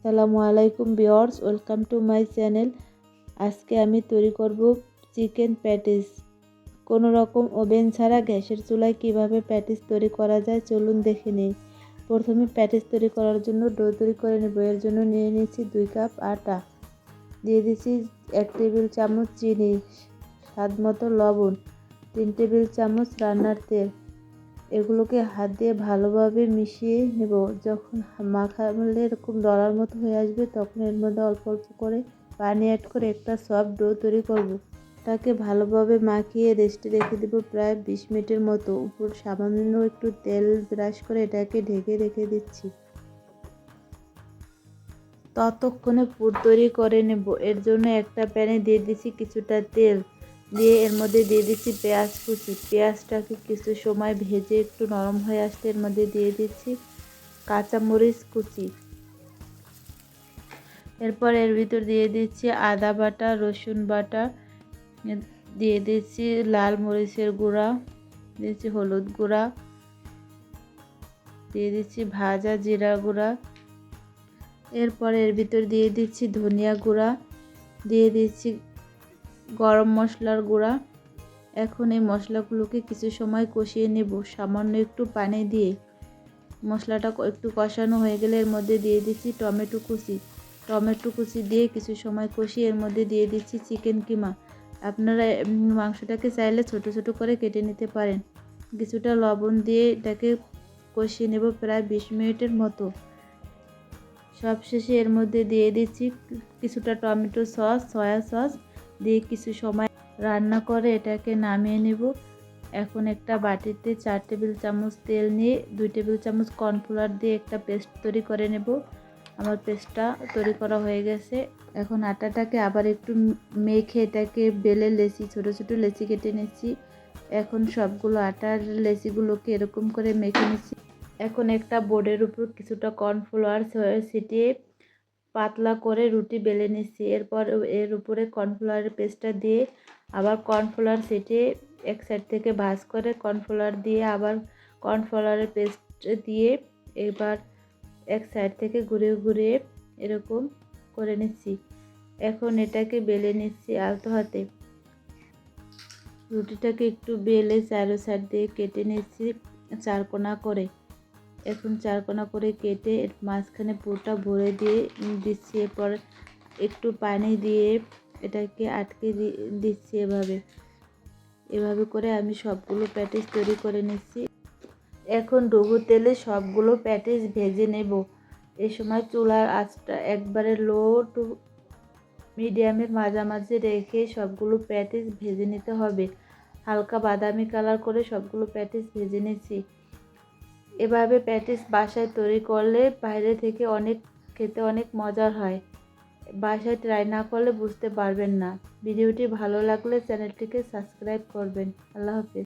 আসসালামু আলাইকুম viewers, welcome to my channel. আজকে আমি তৈরি করব চিকেন প্যাটিস। কোনো রকম ওভেন ছাড়া গ্যাসের চুলায় কিভাবে প্যাটিস তৈরি করা যায় চলুন দেখে নিই। প্রথমে প্যাটিস তৈরি করার জন্য ডো তৈরি করে নেব। এর জন্য নিয়ে নিয়েছি 2 কাপ আটা, দিয়ে দিচ্ছি 1 টেবিল চামচ চিনি, স্বাদ মতো লবণ, 3 টেবিল চামচ রান্নার তেল। এগুলোকে হাত দিয়ে ভালোভাবে মিশিয়ে নেব। যখন মাখালে এরকম দলার মতো হয়ে আসবে তখন এর মধ্যে অল্প অল্প করে পানি অ্যাড করে একটা সফট ডো তৈরি করব। তাকে ভালোভাবে মাখিয়ে রেস্টে রেখে দেব প্রায় 20 মিনিটের মতো। উপর সামান্য একটু তেল ব্রাশ করে এটাকে ঢেকে রেখে দিচ্ছি। ততক্ষণে পুর তৈরি করে নেব। এর জন্য একটা প্যানে দিয়ে দিচ্ছি কিছুটা তেল, দিয়ে এর মধ্যে দিয়ে দিচ্ছি পেঁয়াজ কুচি। পেঁয়াজটাকে কিছু সময় ভেজে একটু নরম হয়ে আসলে এর মধ্যে দিয়ে দিচ্ছি কাঁচামরিচ কুচি। এরপর এর ভিতর দিয়ে দিচ্ছি আদা বাটা, রসুন বাটা, দিয়ে দিচ্ছি লাল মরিচের গুঁড়া, দিচ্ছি হলুদ গুঁড়া, দিয়ে দিচ্ছি ভাজা জিরা গুঁড়া। এরপর এর ভিতর দিয়ে দিচ্ছি ধনিয়া গুঁড়া, দিয়ে দিচ্ছি গরম মশলার গুঁড়া। এখন এই মশলাগুলোকে কিছু সময় কষিয়ে নেব সামান্য একটু পানি দিয়ে। মশলাটা একটু কষানো হয়ে গেলে এর মধ্যে দিয়ে দিচ্ছি টমেটো কুচি দিয়ে কিছু সময় কষিয়ে এর মধ্যে দিয়ে দিচ্ছি চিকেন কিমা। আপনারা মাংসটাকে চাইলে ছোট ছোট করে কেটে নিতে পারেন। কিছুটা লবণ দিয়ে এটাকে কষিয়ে নেব প্রায় 20 মিনিটের মতো। সবশেষে এর মধ্যে দিয়ে দিচ্ছি কিছুটা টমেটো সস, সয়া সস দিয়ে কিছু সময় রান্না করে এটাকে নামিয়ে নেব। এখন একটা বাটিতে 4 টেবিল চামচ তেল নিয়ে 2 টেবিল চামচ কর্নফ্লাওয়ার দিয়ে একটা পেস্ট তৈরি করে নেব। আমার পেস্টটা তৈরি করা হয়ে গেছে। এখন আটাটাকে আবার একটু মেখে এটাকে বেলে ছোটো ছোটো লেচি কেটে নিচ্ছি। এখন সবগুলো আটার লেচিগুলোকে এরকম করে মেখে নিচ্ছি। এখন একটা বোর্ডের উপর কিছুটা কর্নফ্লাওয়ার ছিটিয়ে পাতলা করে রুটি বেলে নিচ্ছি। এরপর এর উপরে কর্নফ্লাওয়ারের পেস্টটা দিয়ে আবার কর্নফ্লাওয়ার ছিটিয়ে এক সাইড থেকে ভাঁজ করে কর্নফ্লাওয়ার দিয়ে আবার কর্নফ্লাওয়ারের পেস্ট দিয়ে এবার এক সাইড থেকে ঘুরিয়ে ঘুরিয়ে এরকম করে নিচ্ছি। এখন এটাকে বেলে নিচ্ছি আলতো হাতে। রুটিটাকে একটু বেলে চারো সাইড দিয়ে কেটে নিচ্ছি 4 কোণা করে। এখন 4 কোণা করে কেটে মাঝখানে পুরোটা ভরে দিয়ে দিচ্ছি। এরপর একটু পানি দিয়ে এটাকে আটকে দিচ্ছি। এভাবে করে আমি সবগুলো প্যাটিস তৈরি করে নিচ্ছি। এখন ডুবো তেলে সবগুলো প্যাটিস ভেজে নেব। এই সময় চুলার আঁচটা একবারে লো টু মিডিয়ামের মাঝামাঝি রেখে সবগুলো প্যাটিস ভেজে নিতে হবে। হালকা বাদামি কালার করে সবগুলো প্যাটিস ভেজে নিচ্ছি। এভাবে প্যাটিস বাসায় তৈরি করলে বাইরে থেকে খেতে অনেক মজার হয়। বাসায় ট্রাই না করলে বুঝতে পারবেন না। ভিডিওটি ভালো লাগলে চ্যানেলটিকে সাবস্ক্রাইব করবেন। আল্লাহ হাফেজ।